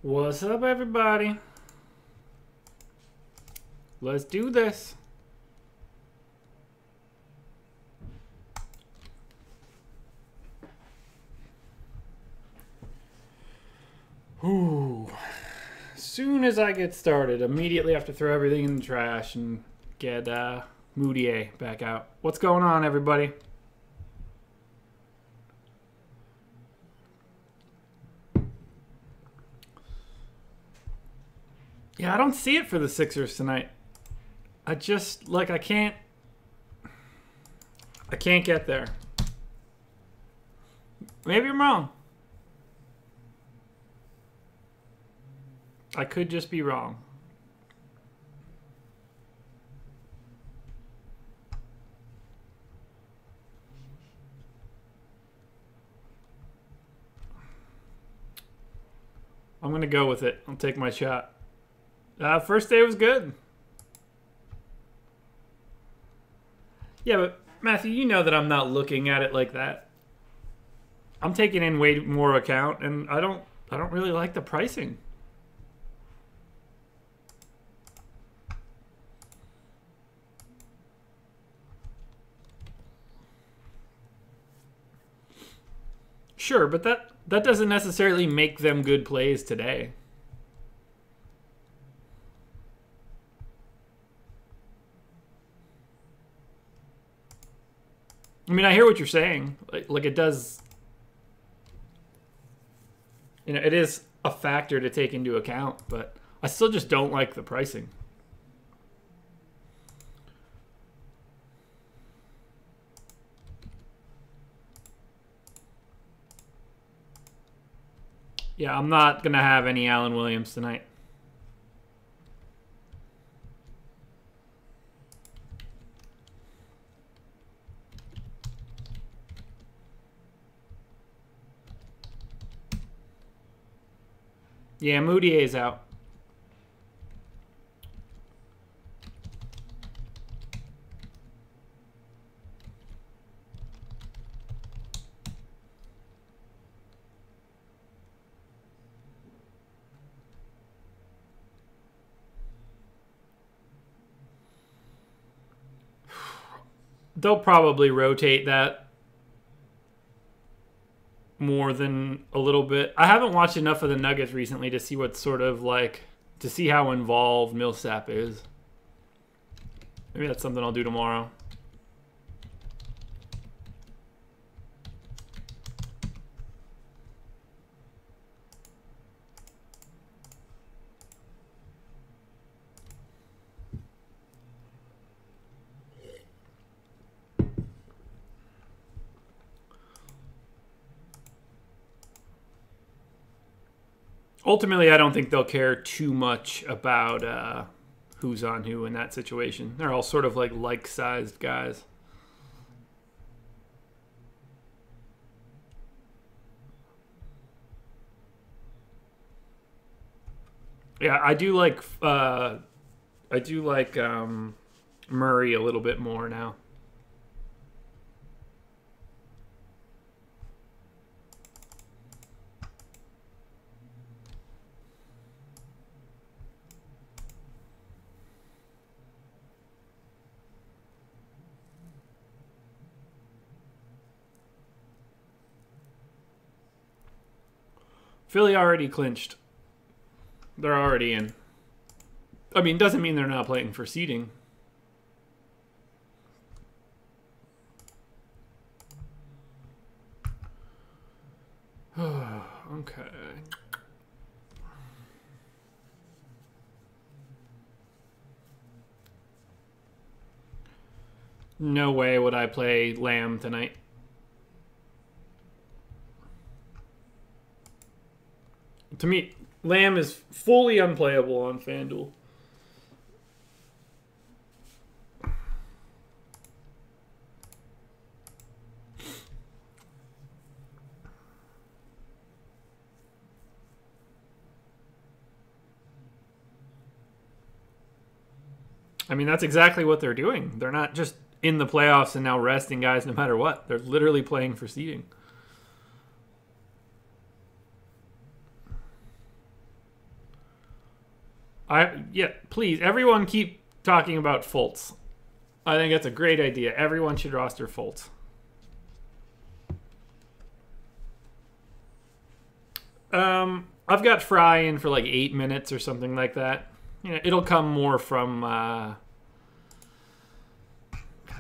What's up, everybody? Let's do this. Ooh. As soon as I get started, immediately have to throw everything in the trash and get Moutier back out. What's going on, everybody? Yeah, I don't see it for the Sixers tonight. I just, like, I can't get there. Maybe I'm wrong. I could just be wrong. I'm going to go with it. I'll take my shot. First day was good. Yeah, but Matthew, you know that I'm not looking at it like that. I'm taking in way more account, and I don't really like the pricing. Sure, but that doesn't necessarily make them good plays today. I mean, I hear what you're saying. Like it does. You know, it is a factor to take into account, but I still just don't like the pricing. Yeah, I'm not going to have any Allen Williams tonight. Yeah, Moutier's out. They'll probably rotate that more than a little bit. I haven't watched enough of the Nuggets recently to see what's sort of like, to see how involved Millsap is. Maybe that's something I'll do tomorrow. Ultimately, I don't think they'll care too much about who's on who in that situation. They're all sort of like-sized guys. Yeah, I do like Murray a little bit more now. Philly already clinched. They're already in. I mean, doesn't mean they're not playing for seeding. Okay. No way would I play Lamb tonight. To me, Lamb is fully unplayable on FanDuel. I mean, that's exactly what they're doing. They're not just in the playoffs and now resting guys no matter what. They're literally playing for seeding. Yeah, please, everyone keep talking about Fultz. I think that's a great idea. Everyone should roster Fultz. I've got Fry in for like 8 minutes or something like that. You know, it'll come more from God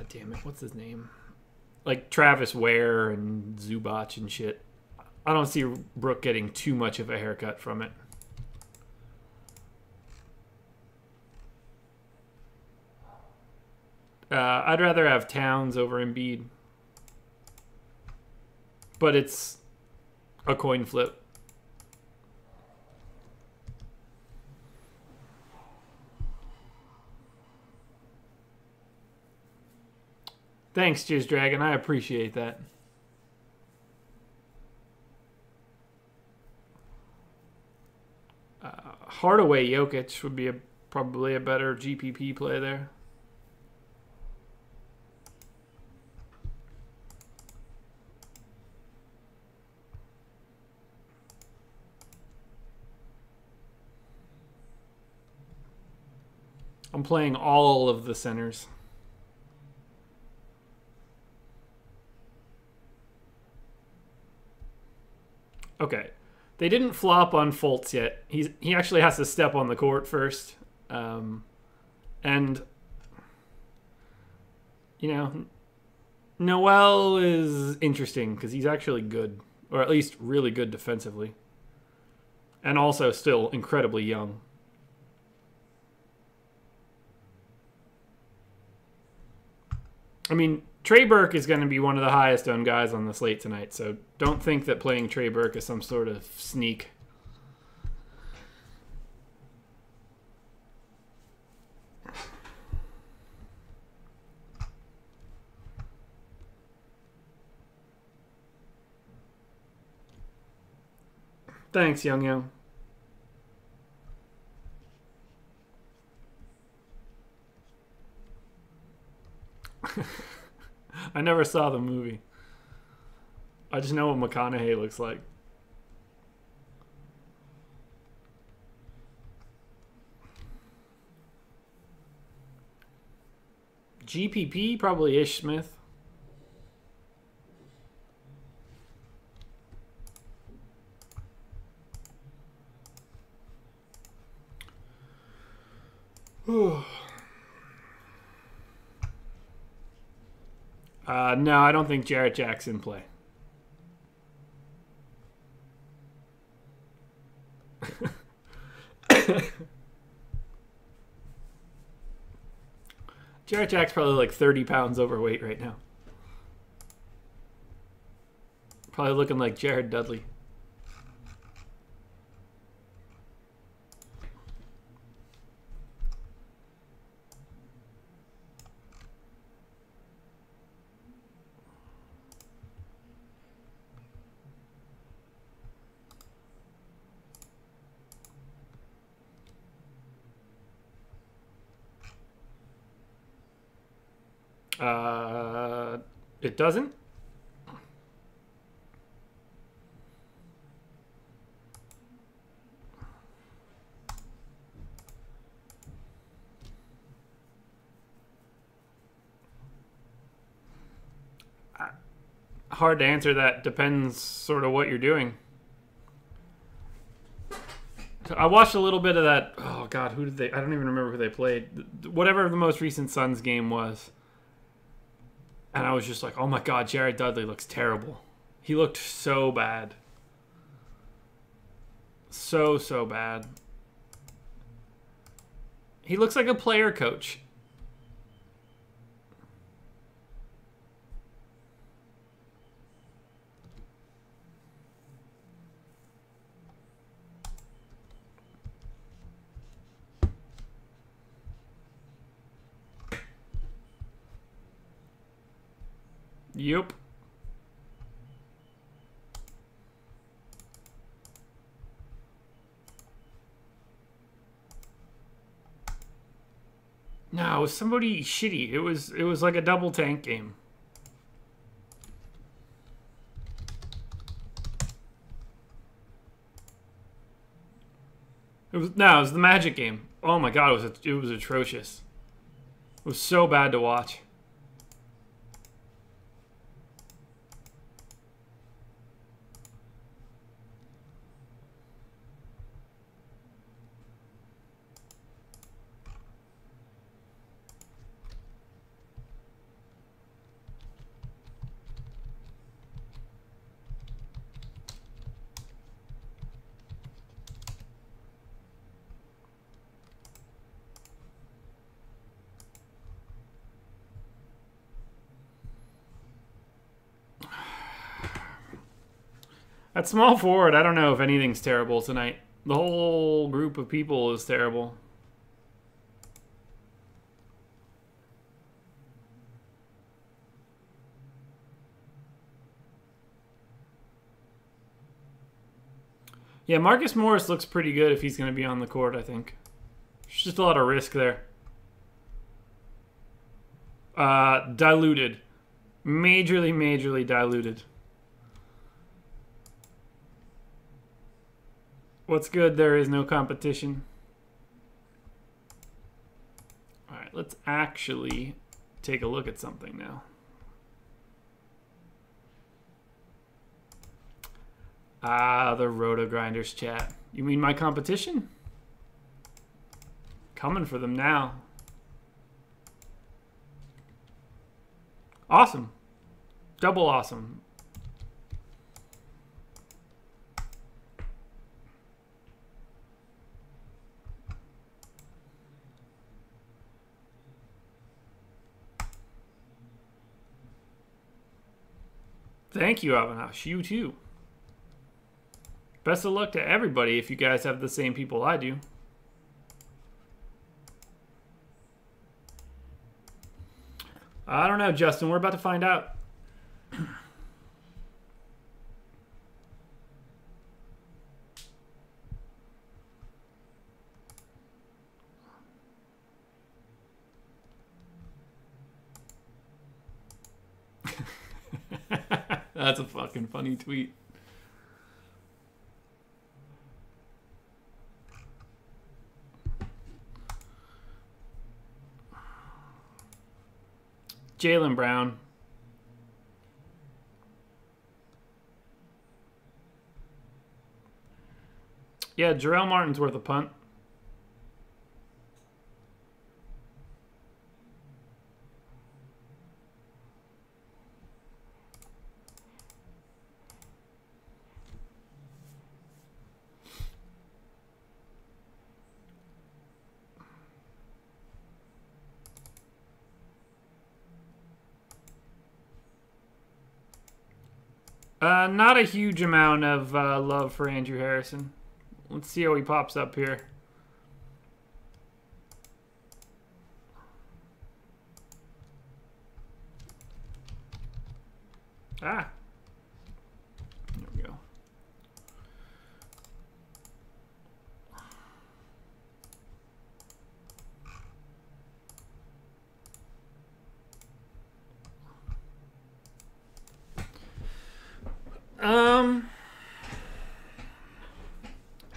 damn it, what's his name? Like Travis Ware and Zubac and shit. I don't see Brook getting too much of a haircut from it. I'd rather have Towns over Embiid. But it's a coin flip. Thanks, Jizz Dragon. I appreciate that. Hardaway Jokic would be probably a better GPP play there. I'm playing all of the centers. Okay. They didn't flop on Fultz yet. He actually has to step on the court first. And, you know, Noel is interesting because he's actually good. Or at least really good defensively. And also still incredibly young. I mean, Trey Burke is going to be one of the highest owned guys on the slate tonight, so don't think that playing Trey Burke is some sort of sneak. Thanks, Young Young. I never saw the movie. I just know what McConaughey looks like. GPP, probably Ish Smith. No, I don't think Jarrett Jackson play. Jarrett Jack's probably like 30 pounds overweight right now. Probably looking like Jared Dudley. It doesn't? Hard to answer that. Depends sort of what you're doing. I watched a little bit of that. Oh, God, who did they... I don't even remember who they played. Whatever the most recent Suns game was. And I was just like, oh, my God, Jared Dudley looks terrible. He looked so bad. So bad. He looks like a player coach. Yep. No, it was somebody shitty. It was like a double tank game. It It was the Magic game. Oh my god, it was atrocious. It was so bad to watch. At small forward, I don't know if anything's terrible tonight. The whole group of people is terrible. Yeah, Marcus Morris looks pretty good if he's going to be on the court, I think. There's just a lot of risk there. Diluted. Majorly diluted. What's good? There is no competition. All right, let's actually take a look at something now. The Roto Grinders chat. You mean my competition? Coming for them now. Awesome. Double awesome. Thank you, Avanash. You too. Best of luck to everybody if you guys have the same people I do. I don't know, Justin. We're about to find out. That's a fucking funny tweet. Jaylen Brown. Yeah, Jarrell Martin's worth a punt. Not a huge amount of love for Andrew Harrison. Let's see how he pops up here. Ah. There we go.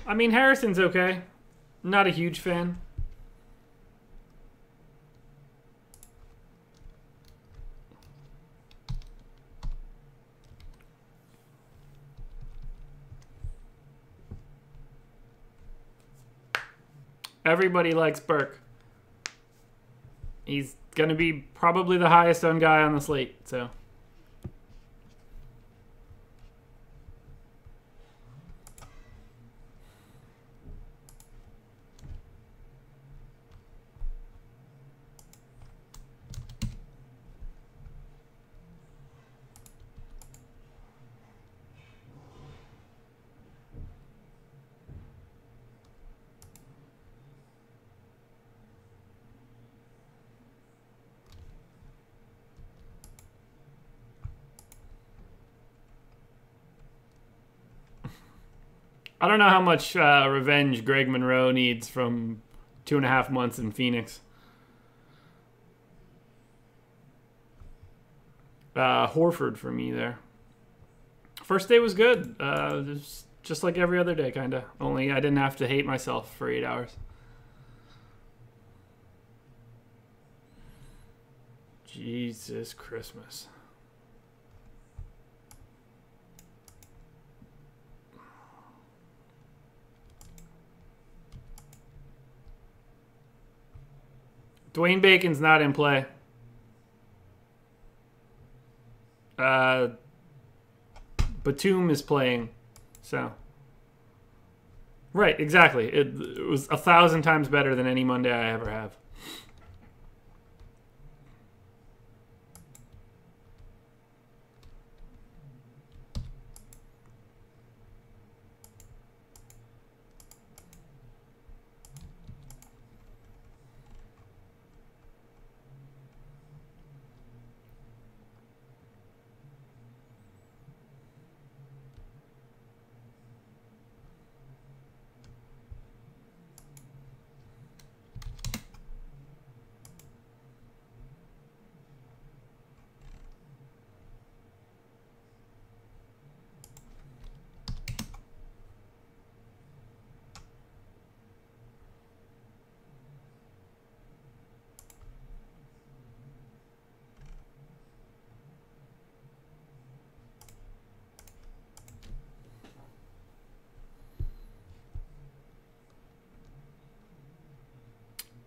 I mean, Harrison's okay. Not a huge fan. Everybody likes Burke. He's going to be probably the highest owned guy on the slate, so... I don't know how much revenge Greg Monroe needs from 2.5 months in Phoenix. Horford for me there. First day was good. Just Just like every other day, kind of. Only I didn't have to hate myself for 8 hours. Jesus Christmas. Dwayne Bacon's not in play. Batum is playing, so. Right, exactly. It was 1,000 times better than any Monday I ever have.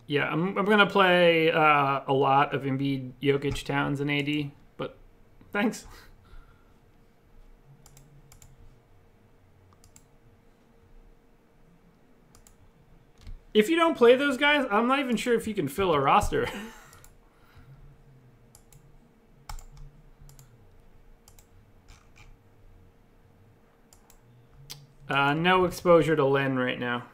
Yeah, I'm going to play a lot of Embiid, Jokic, Towns, and AD, but thanks. If you don't play those guys, I'm not even sure if you can fill a roster. No exposure to Len right now.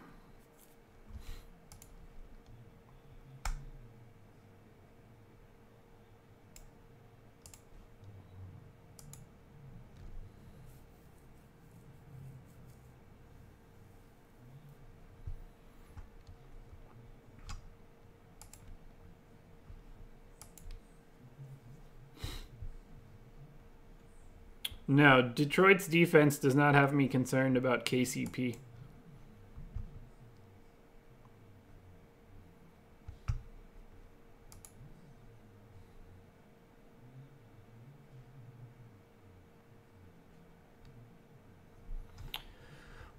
No, Detroit's defense does not have me concerned about KCP.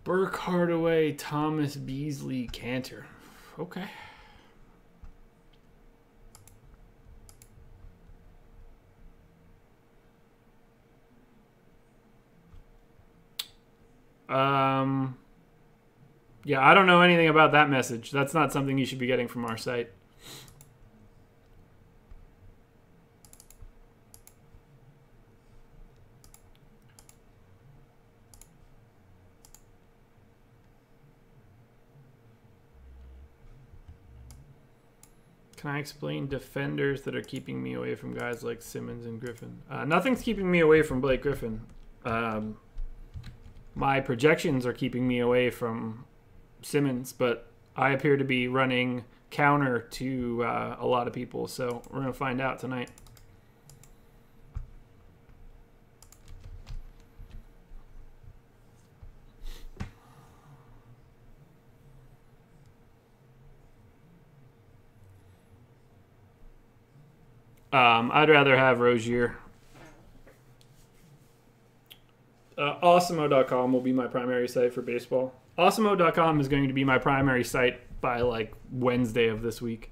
Burke, Hardaway, Thomas, Beasley, Cantor. Okay. Yeah, I don't know anything about that message. That's not something you should be getting from our site. Can I explain defenders that are keeping me away from guys like Simmons and Griffin? Nothing's keeping me away from Blake Griffin. My projections are keeping me away from Simmons, but I appear to be running counter to a lot of people, so we're going to find out tonight. I'd rather have Rozier. Awesemo.com will be my primary site for baseball. Awesemo.com is going to be my primary site by like Wednesday of this week.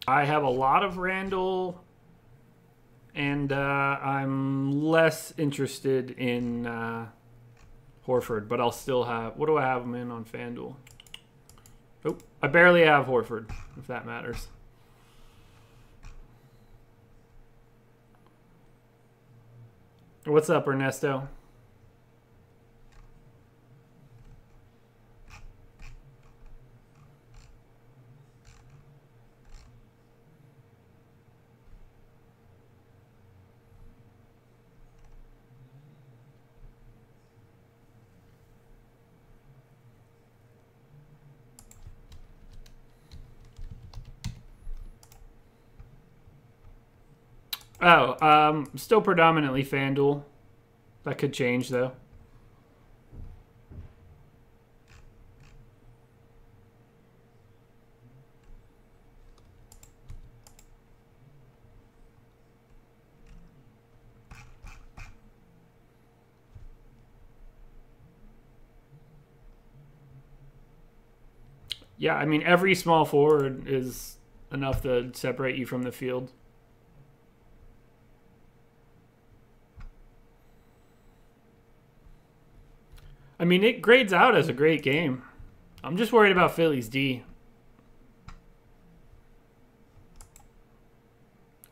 I have a lot of Randall, and I'm less interested in Horford, but I'll still have... What do I have him in on FanDuel? Oh, I barely have Horford, if that matters. What's up, Ernesto? Oh, still predominantly FanDuel. That could change, though. Yeah, I mean, every small forward is enough to separate you from the field. I mean, it grades out as a great game. I'm just worried about Philly's D.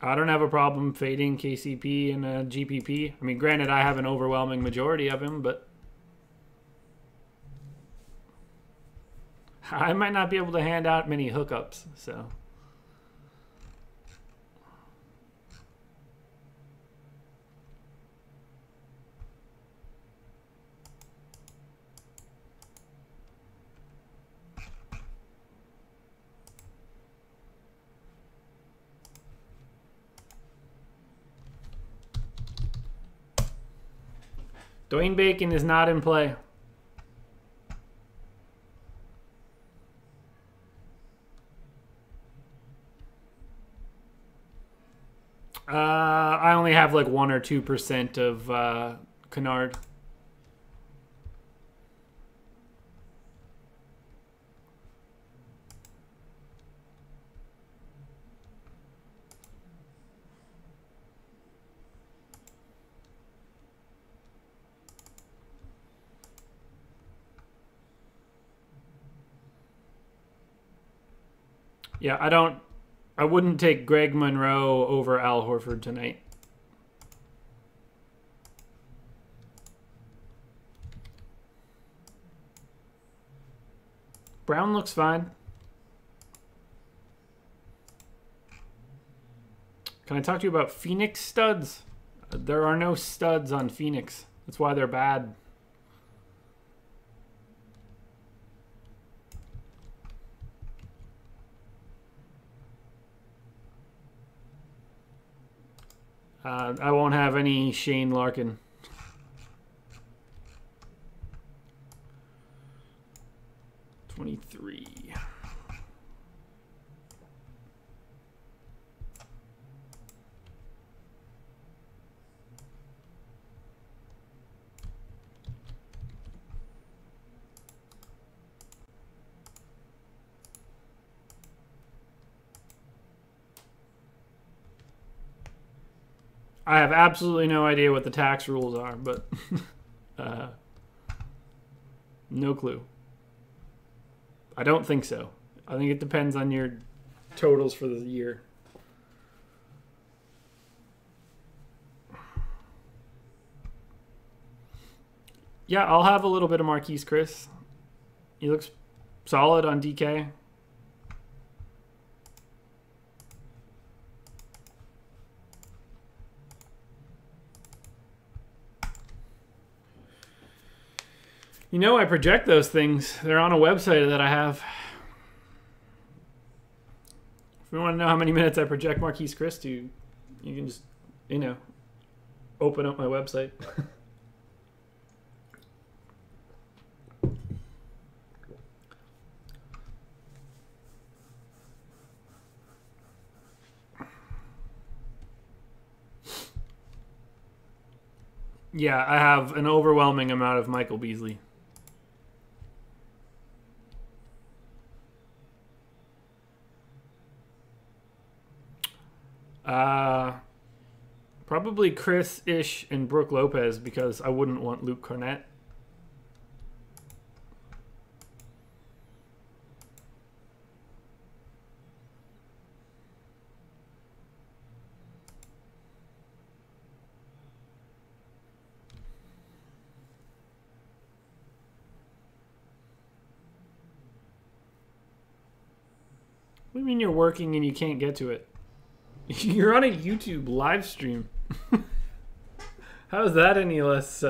I don't have a problem fading KCP and GPP. I mean, granted, I have an overwhelming majority of him, but I might not be able to hand out many hookups, so. Dwayne Bacon is not in play. I only have like 1 or 2% of Kennard. Yeah, I wouldn't take Greg Monroe over Al Horford tonight. Brown looks fine. Can I talk to you about Phoenix studs? There are no studs on Phoenix. That's why they're bad. I won't have any Shane Larkin. $23. I have absolutely no idea what the tax rules are, but no clue. I don't think so. I think it depends on your totals for the year. Yeah, I'll have a little bit of Marquise Chris. He looks solid on DK. You know, I project those things. They're on a website that I have. If you want to know how many minutes I project Marquise Chris to, you can just, you know, open up my website. Yeah, I have an overwhelming amount of Michael Beasley. Probably Chris-ish and Brooke Lopez because I wouldn't want Luke Cornett. What do you mean you're working and you can't get to it? You're on a YouTube live stream. How is that any less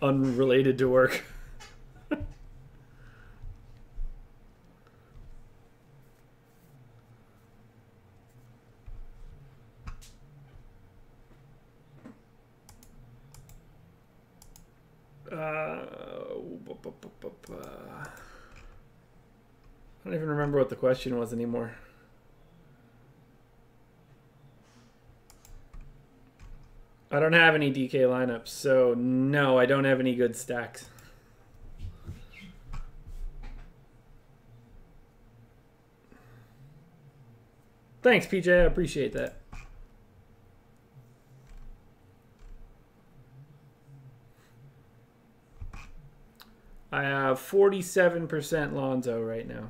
unrelated to work? don't even remember what the question was anymore. I don't have any DK lineups, so no, I don't have any good stacks. Thanks, PJ. I appreciate that. I have 47% Lonzo right now.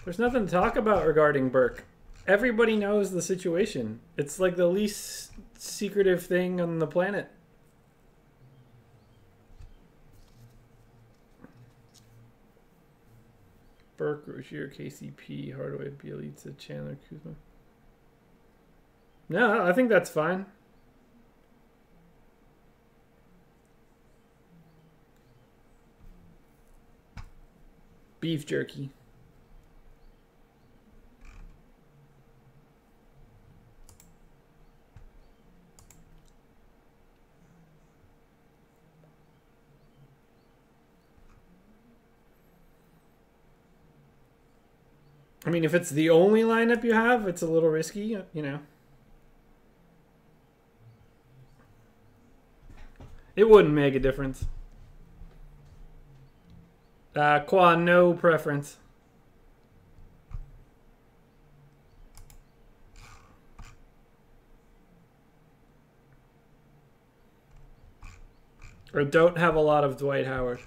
There's nothing to talk about regarding Burke. Everybody knows the situation. It's like the least secretive thing on the planet. Burke, Rozier, KCP, Hardaway, Bielitsa, Chandler, Kuzma. No, I think that's fine. Beef jerky. I mean, if it's the only lineup you have, it's a little risky, you know. It wouldn't make a difference. Quan, no preference. Or don't have a lot of Dwight Howard.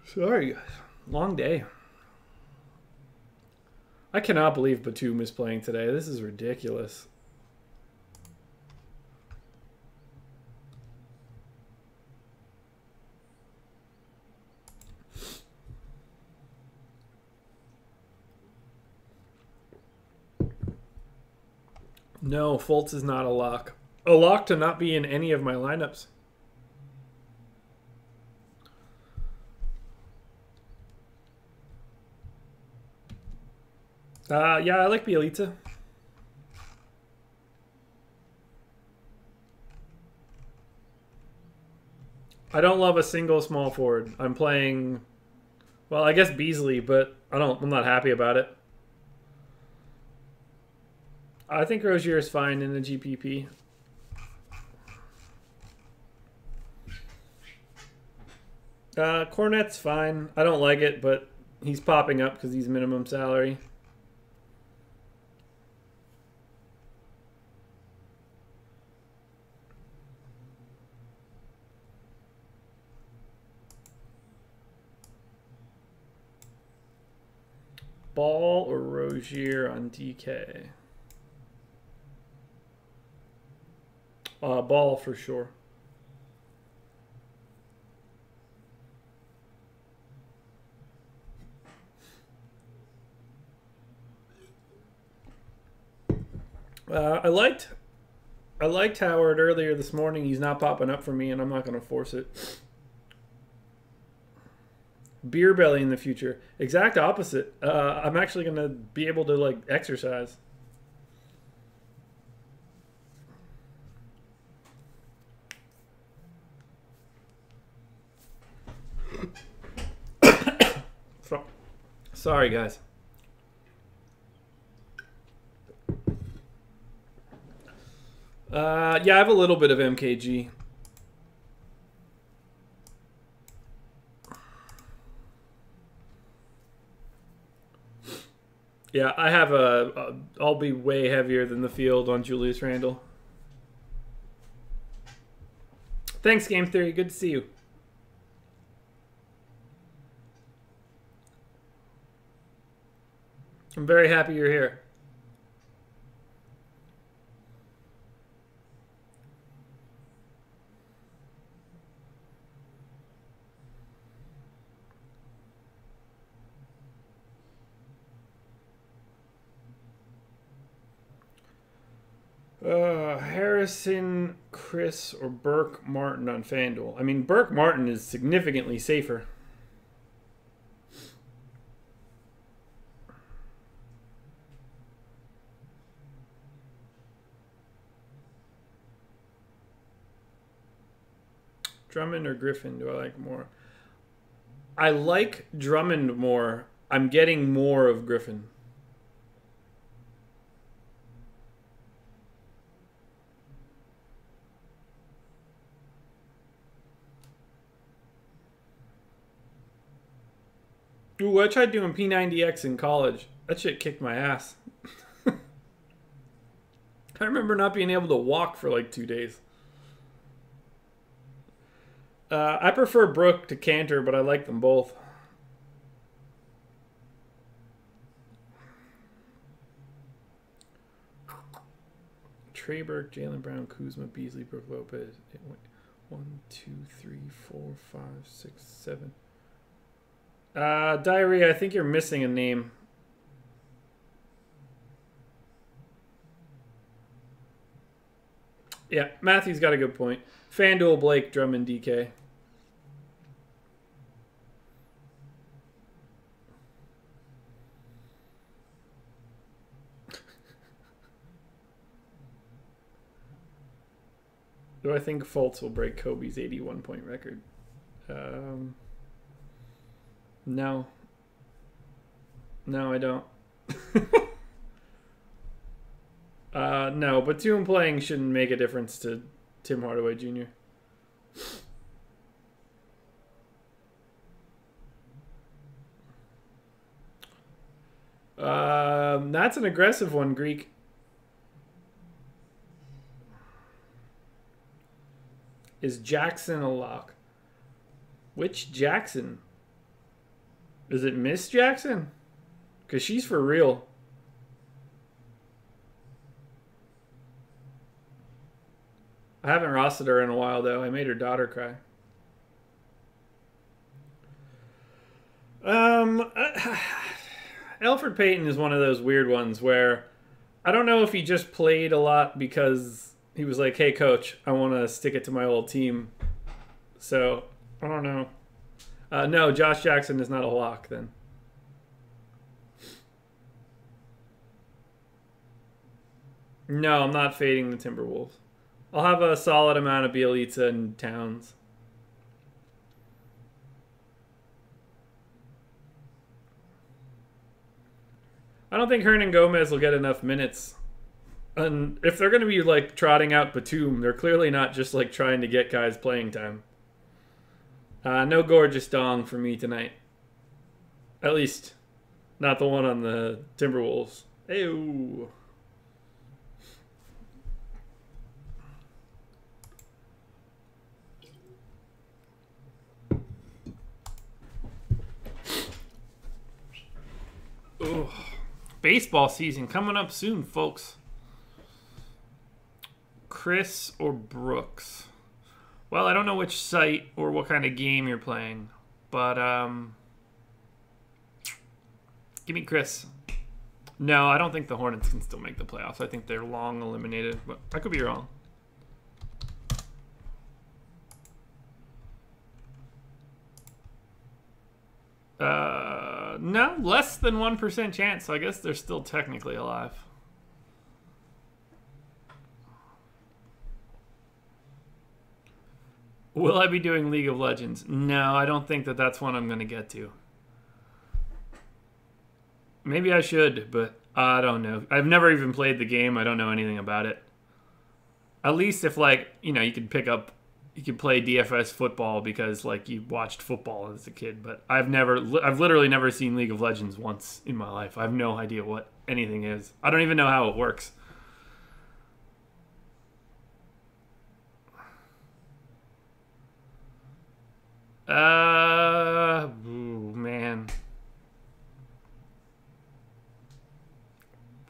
Sorry, guys. Long day. I cannot believe Batum is playing today. This is ridiculous. No, Fultz is not a lock. A lock to not be in any of my lineups. Yeah, I like Bielitsa. I don't love a single small forward. I'm playing, well, I guess Beasley, but I'm not happy about it. I think Rozier is fine in the GPP. Cornet's fine. I don't like it, but he's popping up because he's minimum salary. Ball or Rozier on DK? Ball for sure. I liked Howard earlier this morning. He's not popping up for me, and I'm not going to force it. Beer belly in the future. Exact opposite. I'm actually going to be able to like exercise. Sorry, guys. Yeah, I have a little bit of MKG. Yeah, I have I'll be way heavier than the field on Julius Randle. Thanks, Game Theory. Good to see you. I'm very happy you're here. Harrison, Chris, or Burke Martin on FanDuel. I mean, Burke Martin is significantly safer. Drummond or Griffin do I like more? I like Drummond more. I'm getting more of Griffin. Ooh, I tried doing P90X in college. That shit kicked my ass. I remember not being able to walk for like 2 days. I prefer Brook to Cantor, but I like them both. Trey Burke, Jaylen Brown, Kuzma, Beasley, Brook Lopez. 1, 2, 3, 4, 5, 6, 7. Diarrhea, I think you're missing a name. Yeah, Matthew's got a good point. FanDuel, Blake, Drummond, DK. Do I think Fultz will break Kobe's 81-point record? No. No, I don't. No, but Batum playing shouldn't make a difference to Tim Hardaway Jr. That's an aggressive one, Greek. Is Jackson a lock? Which Jackson? Is it Miss Jackson? Because she's for real. I haven't rostered her in a while, though. I made her daughter cry. Elfrid Payton is one of those weird ones where I don't know if he just played a lot because he was like, hey, coach, I want to stick it to my old team. So, I don't know. No, Josh Jackson is not a lock, then. No, I'm not fading the Timberwolves. I'll have a solid amount of Bielitsa and Towns. I don't think Hernan Gomez will get enough minutes. And if they're going to be like trotting out Batum, they're clearly not just like trying to get guys playing time. No gorgeous dong for me tonight. At least, not the one on the Timberwolves. Ew. Ugh. Baseball season coming up soon, folks. Chris or Brooks? Well, I don't know which site or what kind of game you're playing, but give me Chris. No, I don't think the Hornets can still make the playoffs. I think they're long eliminated, but I could be wrong. No, less than 1% chance, so I guess they're still technically alive. Will I be doing League of Legends? No, I don't think that that's one I'm going to get to. Maybe I should, but I don't know. I've never even played the game. I don't know anything about it. At least if, like, you know, you could play DFS football because, like, you watched football as a kid. But I've literally never seen League of Legends once in my life. I have no idea what anything is. I don't even know how it works. Ooh, man.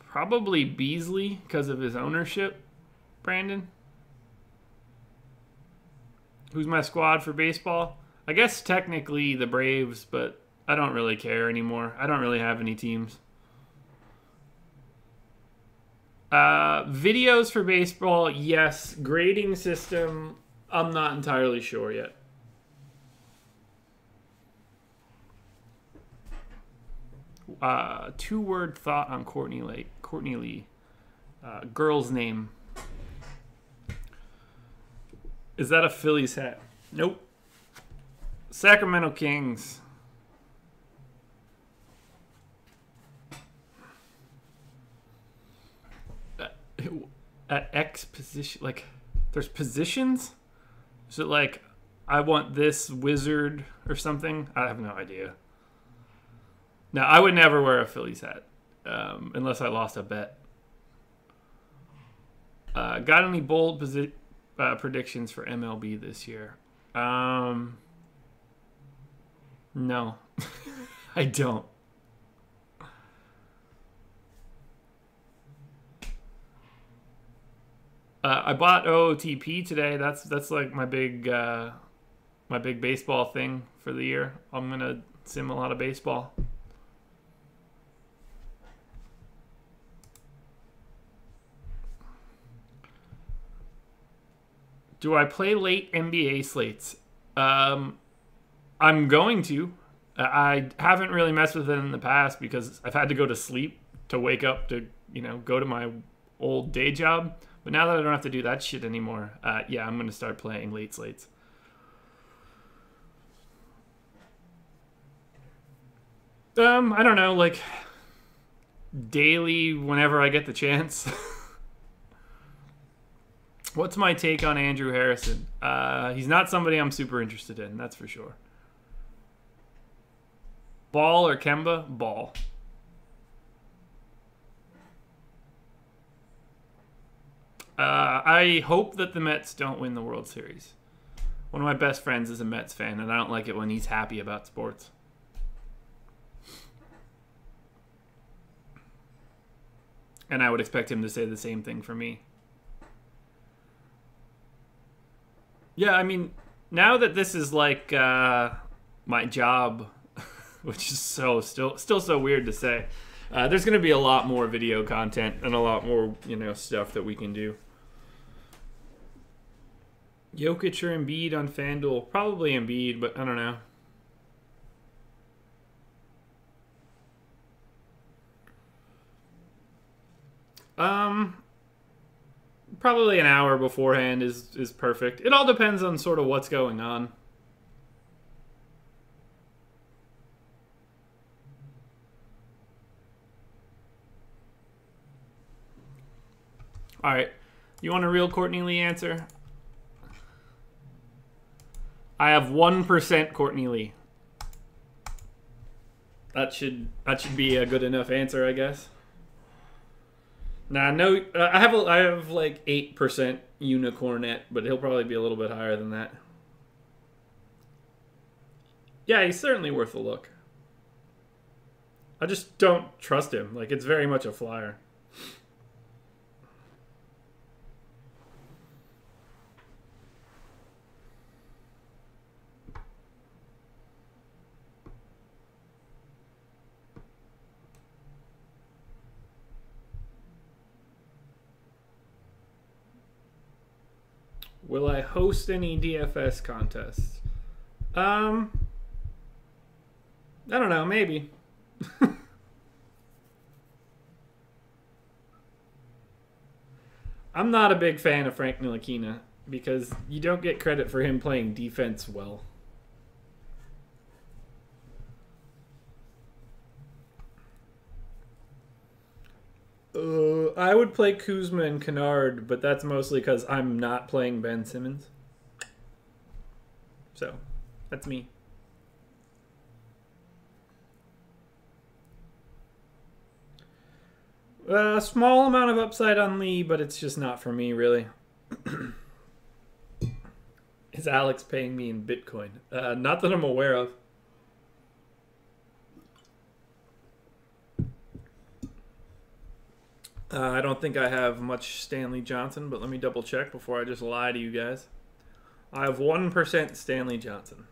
Probably Beasley because of his ownership, Brandon. Who's my squad for baseball? I guess technically the Braves, but I don't really care anymore. I don't really have any teams. Videos for baseball, yes. Grading system, I'm not entirely sure yet. Two-word thought on Courtney Lee. Girl's name. Is that a Phillies hat? Nope. Sacramento Kings. At X position, like, there's positions? Is it like, I want this wizard or something? I have no idea. Now, I would never wear a Phillies hat unless I lost a bet. Got any bold predictions for MLB this year? No, I don't. I bought OOTP today. That's like my big baseball thing for the year. I'm gonna sim a lot of baseball. Do I play late NBA slates? I'm going to. I haven't really messed with it in the past because I've had to go to sleep to wake up to, go to my old day job. But now that I don't have to do that shit anymore, yeah, I'm going to start playing late slates. I don't know, like daily whenever I get the chance. What's my take on Andrew Harrison? He's not somebody I'm super interested in, that's for sure. Ball or Kemba? Ball. I hope that the Mets don't win the World Series. One of my best friends is a Mets fan, and I don't like it when he's happy about sports. And I would expect him to say the same thing for me. Yeah, I mean, now that this is like my job, which is still so weird to say, there's going to be a lot more video content and a lot more, stuff that we can do. Jokic or Embiid on FanDuel? Probably Embiid, but I don't know. Probably an hour beforehand is perfect. It all depends on sort of what's going on. All right. You want a real Courtney Lee answer? I have 1% Courtney Lee. That should be a good enough answer, I guess. Nah, no, I have like 8% Unicornet, but he'll probably be a little bit higher than that. Yeah, he's certainly worth a look. I just don't trust him. Like, it's very much a flyer. Will I host any DFS contests? I don't know, maybe. I'm not a big fan of Frank Ntilikina because you don't get credit for him playing defense well. I would play Kuzma and Kennard, but that's mostly because I'm not playing Ben Simmons. So, that's me. A small amount of upside on Lee, but it's just not for me, really. Is Alex paying me in Bitcoin? Not that I'm aware of. I don't think I have much Stanley Johnson, but let me double check before I just lie to you guys. I have 1% Stanley Johnson.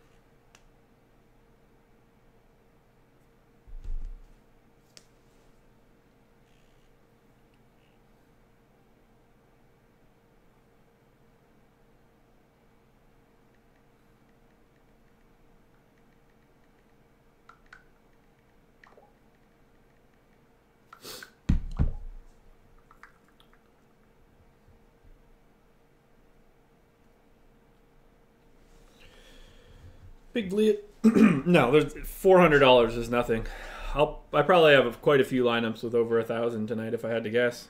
Big lead. No, there's $400 is nothing. I probably have quite a few lineups with over 1,000 tonight if I had to guess.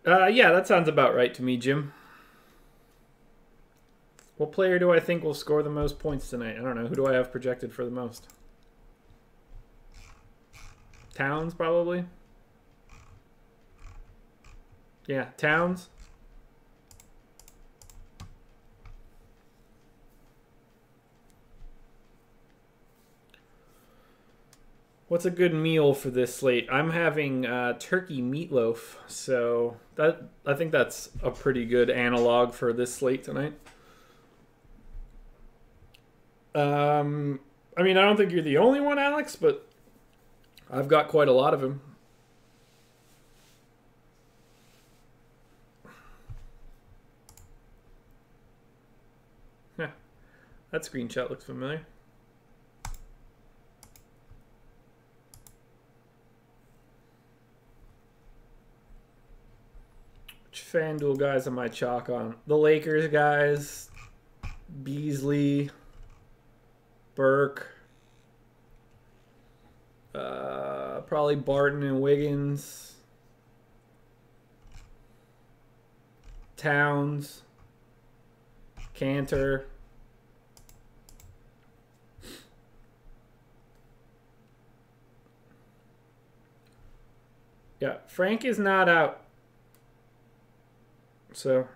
Yeah, that sounds about right to me, Jim. What player do I think will score the most points tonight? I don't know. Who do I have projected for the most? Towns, probably. Yeah, Towns. What's a good meal for this slate? I'm having turkey meatloaf, so I think that's a pretty good analog for this slate tonight. I mean, I don't think you're the only one, Alex, but I've got quite a lot of him. Yeah, that screenshot looks familiar. Which FanDuel guys am I chalk on? The Lakers guys, Beasley, Burke, probably Barton and Wiggins, Towns, Cantor. Yeah, Frank is not out. So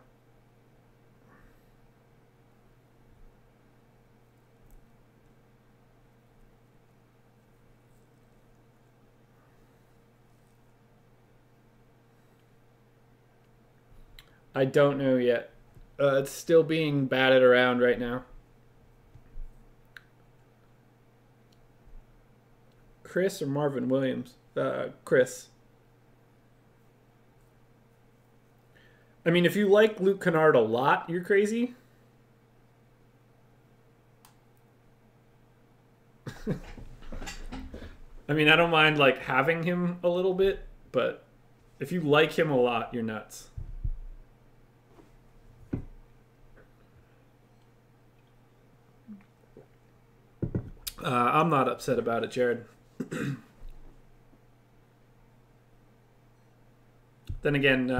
I don't know yet. It's still being batted around right now. Chris or Marvin Williams? Chris. I mean, if you like Luke Kennard a lot, you're crazy. I mean, I don't mind like having him a little bit, but if you like him a lot, you're nuts. I'm not upset about it, Jared. Then again,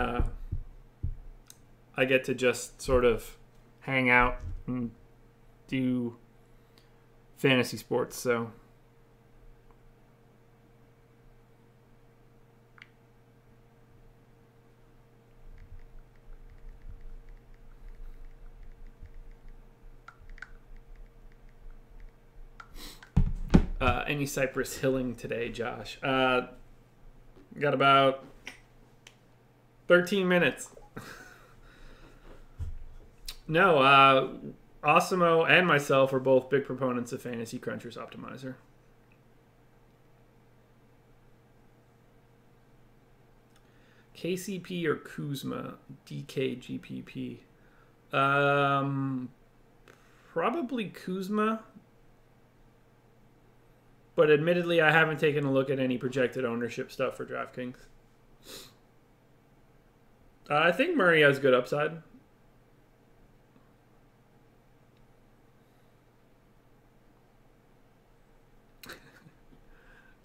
I get to just sort of hang out and do fantasy sports, so any Cypress Hilling today, Josh? Got about 13 minutes. No, Osimo and myself are both big proponents of Fantasy Crunchers Optimizer. KCP or Kuzma? DKGPP. Probably Kuzma. But admittedly, I haven't taken a look at any projected ownership stuff for DraftKings. I think Murray has good upside.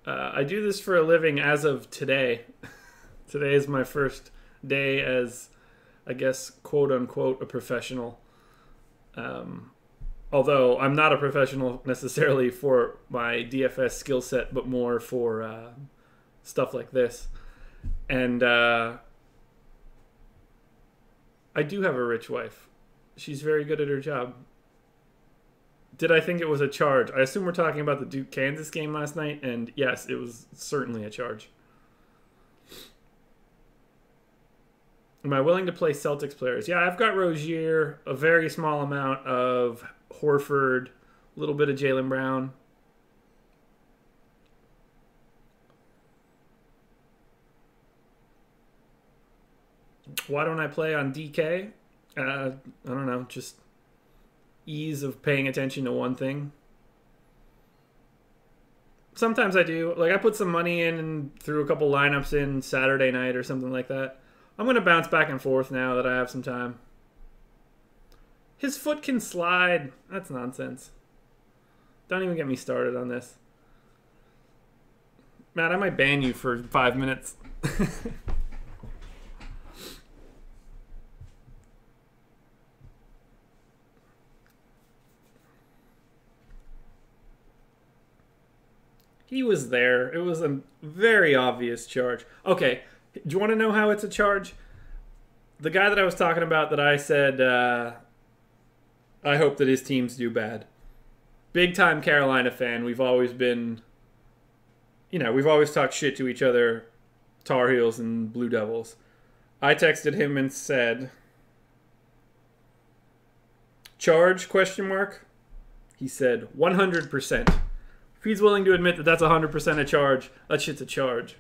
I do this for a living as of today. Today is my first day as, I guess, quote-unquote, a professional. Although I'm not a professional necessarily for my DFS skill set, but more for stuff like this. And I do have a rich wife. She's very good at her job. Did I think it was a charge? I assume we're talking about the Duke-Kansas game last night, and yes, it was certainly a charge. Am I willing to play Celtics players? Yeah, I've got Rozier, a very small amount of Horford, a little bit of Jaylen Brown. Why don't I play on DK? I don't know, just ease of paying attention to one thing. Sometimes I do. Like, I put some money in and threw a couple lineups in Saturday night or something like that. I'm going to bounce back and forth now that I have some time. His foot can slide. That's nonsense. Don't even get me started on this. Matt, I might ban you for 5 minutes. He was there. It was a very obvious charge. Okay, do you want to know how it's a charge? The guy that I was talking about that I said, I hope that his teams do bad. Big time Carolina fan. We've always been, we've always talked shit to each other, Tar Heels and Blue Devils. I texted him and said, charge, question mark? He said, 100%. If he's willing to admit that that's 100% a charge, that shit's a charge.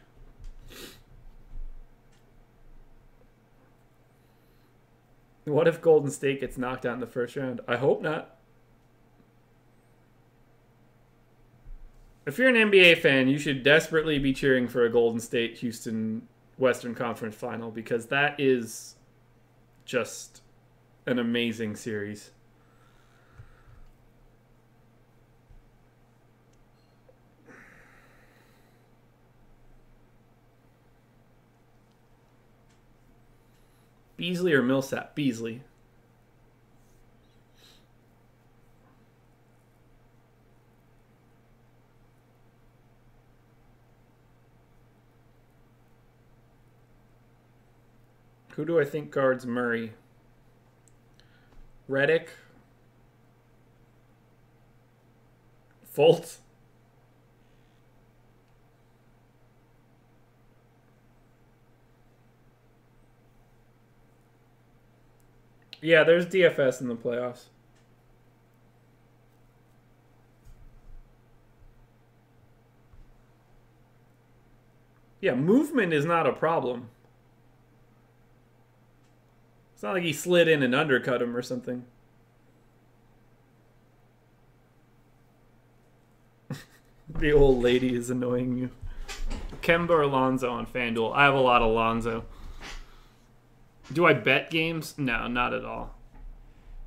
What if Golden State gets knocked out in the first round? I hope not. If you're an NBA fan, you should desperately be cheering for a Golden State-Houston Western Conference final because that is just an amazing series. Beasley or Millsap? Beasley. Who do I think guards Murray? Redick? Fultz? Yeah, there's DFS in the playoffs. Yeah, movement is not a problem. It's not like he slid in and undercut him or something. The old lady is annoying you. Kemba or Lonzo on FanDuel? I have a lot of Lonzo. Do I bet games? No, not at all.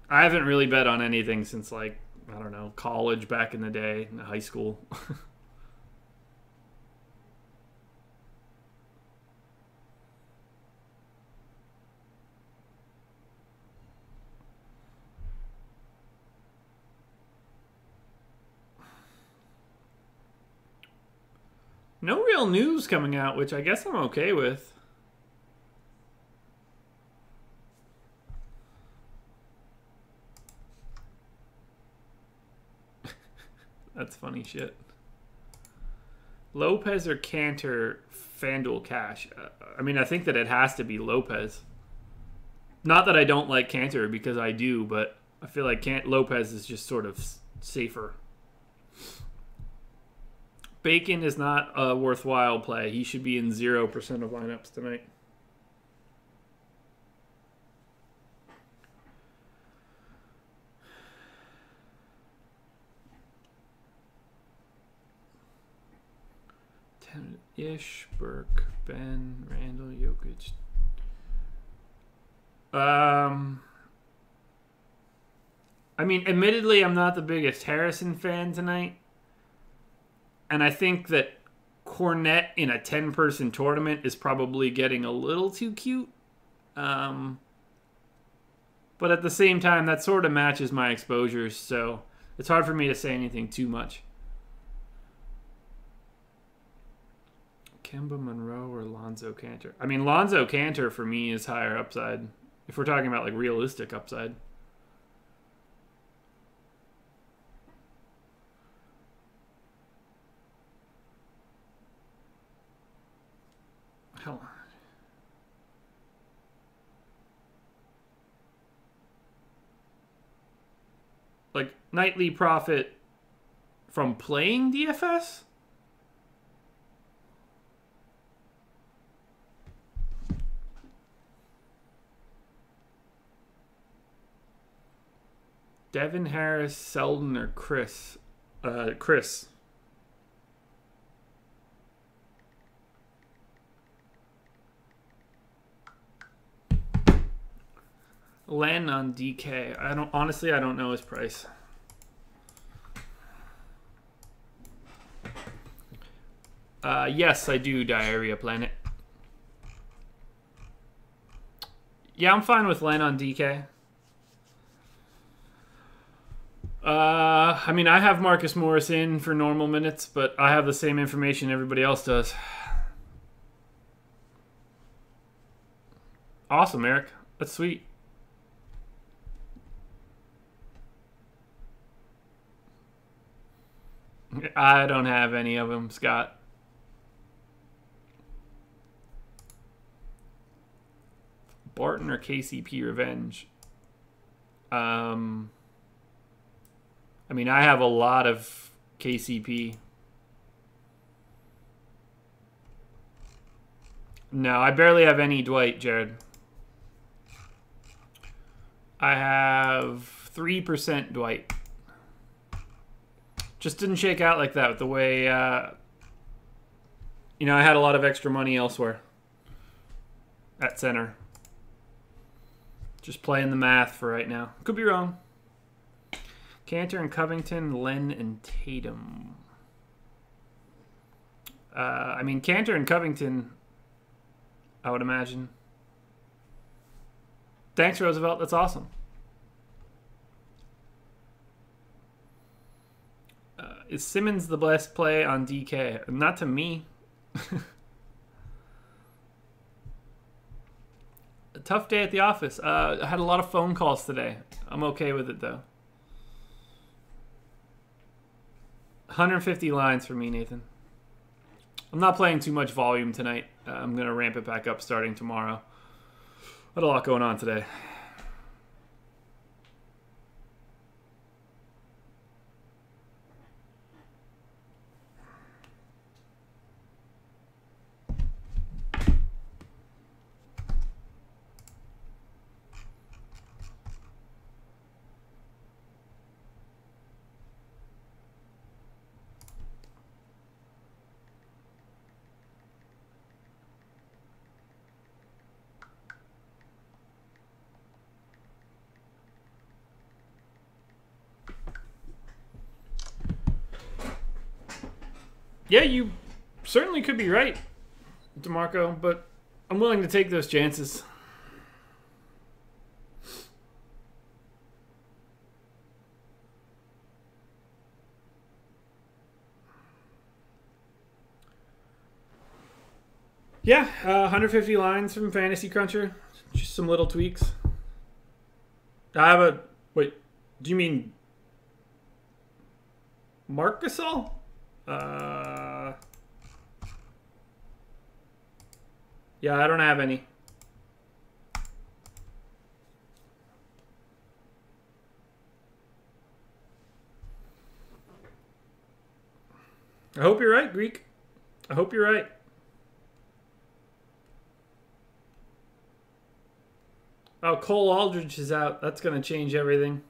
I haven't really bet on anything since, like, I don't know, college back in the day, in high school. No real news coming out, which I guess I'm okay with. That's funny shit. Lopez or Cantor FanDuel cash? I mean, I think that it has to be Lopez. Not that I don't like Cantor, because I do, but I feel like Lopez is just sort of safer. Bacon is not a worthwhile play. He should be in 0% of lineups tonight. Ish, Burke, Ben, Randall, Jokic. I mean, admittedly, I'm not the biggest Harrison fan tonight. And I think that Cornette in a 10-person tournament is probably getting a little too cute. But at the same time, that sort of matches my exposures, so it's hard for me to say anything too much. Kemba Monroe or Lonzo Cantor? I mean, Lonzo Cantor for me is higher upside. If we're talking about like realistic upside. Hell on. Like nightly profit from playing DFS? Devin Harris, Selden, or Chris? Chris. Len on DK. I don't know his price. Yes, I do, Diarrhea Planet. Yeah, I'm fine with Len on DK. I mean, I have Marcus Morris in for normal minutes, but I have the same information everybody else does. Awesome, Eric. That's sweet. I don't have any of them, Scott. Barton or KCP Revenge? I mean, I have a lot of KCP. No, I barely have any Dwight, Jared. I have 3% Dwight. Just didn't shake out like that with the way, you know, I had a lot of extra money elsewhere at center. Just playing the math for right now. Could be wrong. Cantor and Covington, Len and Tatum. I mean, Cantor and Covington, I would imagine. Thanks, Roosevelt. That's awesome. Is Simmons the best play on DK? Not to me. A tough day at the office. I had a lot of phone calls today. I'm okay with it, though. 150 lines for me, Nathan. I'm not playing too much volume tonight. I'm going to ramp it back up starting tomorrow. Had a lot going on today. Yeah, you certainly could be right, DeMarco, but I'm willing to take those chances. Yeah, 150 lines from Fantasy Cruncher. Just some little tweaks. I have a... Wait, do you mean Marc Gasol? Yeah, I don't have any. I hope you're right, Greek. I hope you're right. Oh, Cole Aldridge is out. That's going to change everything.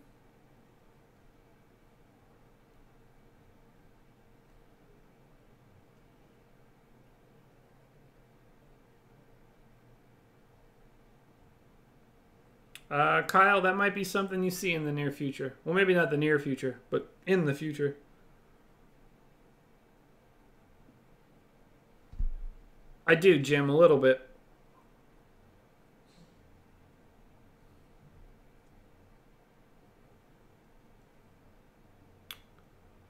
Kyle, that might be something you see in the near future. Well, maybe not the near future, but in the future. I do, Jim, a little bit.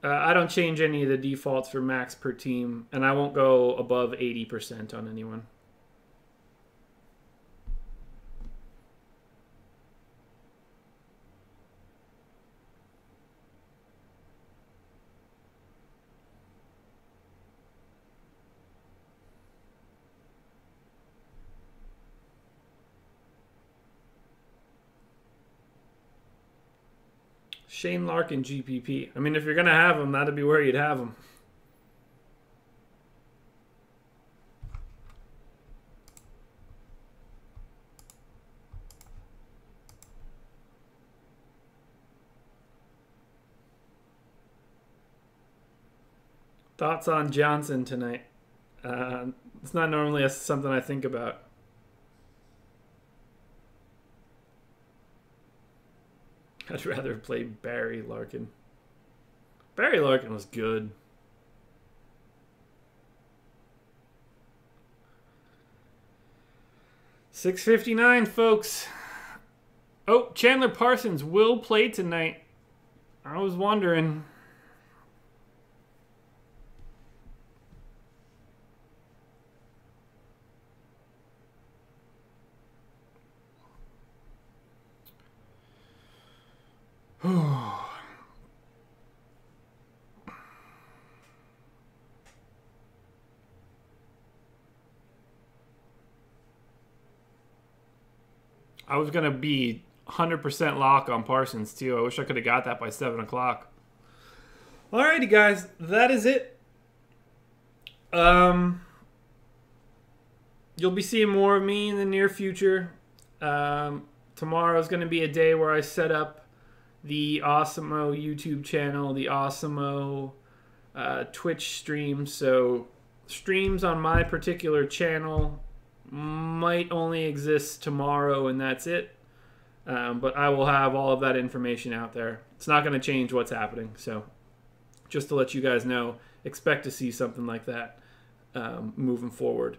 I don't change any of the defaults for max per team, and I won't go above 80% on anyone. Shane Larkin, GPP. I mean, if you're going to have him, that'd be where you'd have him. Thoughts on Johnson tonight? It's not normally something I think about. I'd rather play Barry Larkin. Barry Larkin was good. $6.59, folks. Oh, Chandler Parsons will play tonight. I was wondering. I was going to be 100% lock on Parsons, too. I wish I could have got that by 7 o'clock. Alrighty, guys. That is it. You'll be seeing more of me in the near future. Tomorrow is going to be a day where I set up the Awesemo YouTube channel, the Awesemo Twitch stream. So streams on my particular channel might only exist tomorrow, and that's it. But I will have all of that information out there. It's not going to change what's happening. So just to let you guys know, expect to see something like that moving forward.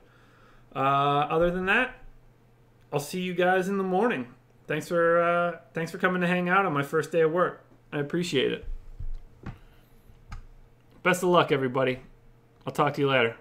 Other than that, I'll see you guys in the morning. Thanks for coming to hang out on my first day of work. I appreciate it. Best of luck, everybody. I'll talk to you later.